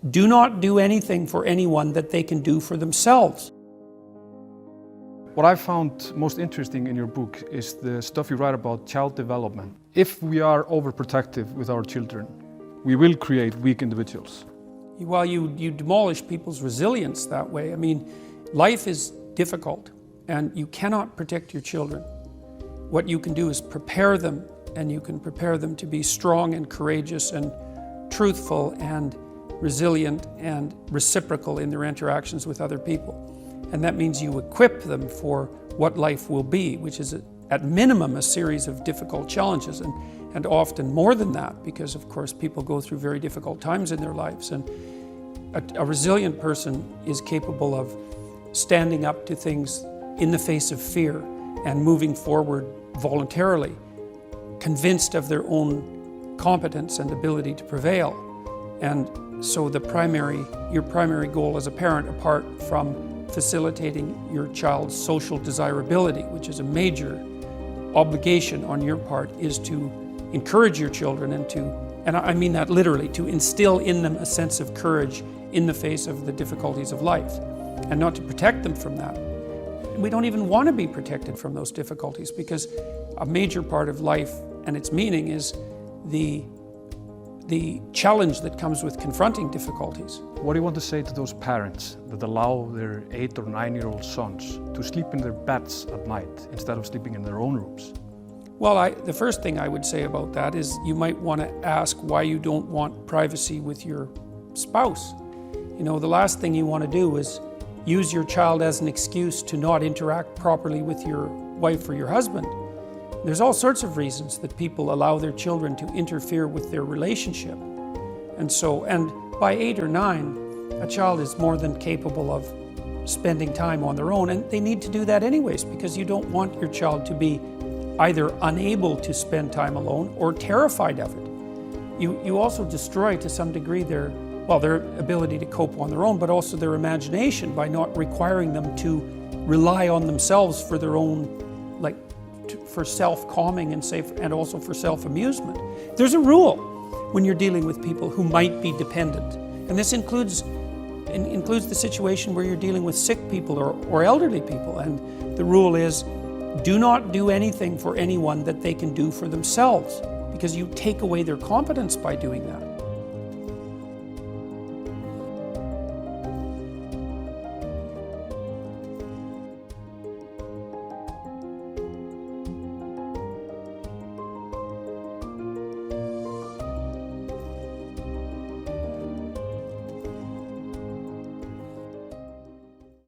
do not do anything for anyone that they can do for themselves. What I found most interesting in your book is the stuff you write about child development. If we are overprotective with our children, we will create weak individuals. Well, you demolish people's resilience that way. I mean, life is difficult and you cannot protect your children. What you can do is prepare them, and you can prepare them to be strong and courageous and truthful and resilient and reciprocal in their interactions with other people. And that means you equip them for what life will be, which is at minimum a series of difficult challenges, and often more than that, because of course people go through very difficult times in their lives. And a resilient person is capable of standing up to things in the face of fear and moving forward voluntarily, convinced of their own competence and ability to prevail. And so your primary goal as a parent, apart from facilitating your child's social desirability, which is a major obligation on your part, is to encourage your children and I mean that literally, to instill in them a sense of courage in the face of the difficulties of life, and not to protect them from that. We don't even want to be protected from those difficulties, because a major part of life and its meaning is the challenge that comes with confronting difficulties. What do you want to say to those parents that allow their 8 or 9-year-old sons to sleep in their beds at night instead of sleeping in their own rooms? Well, the first thing I would say about that is you might want to ask why you don't want privacy with your spouse. You know, the last thing you want to do is use your child as an excuse to not interact properly with your wife or your husband. There's all sorts of reasons that people allow their children to interfere with their relationship. And by 8 or 9, a child is more than capable of spending time on their own, and they need to do that anyways, because you don't want your child to be either unable to spend time alone or terrified of it. You also destroy to some degree their ability to cope on their own, but also their imagination by not requiring them to rely on themselves for their own, for self-calming and also for self-amusement. There's a rule when you're dealing with people who might be dependent, and this includes the situation where you're dealing with sick people or elderly people, and the rule is, do not do anything for anyone that they can do for themselves, because you take away their competence by doing that.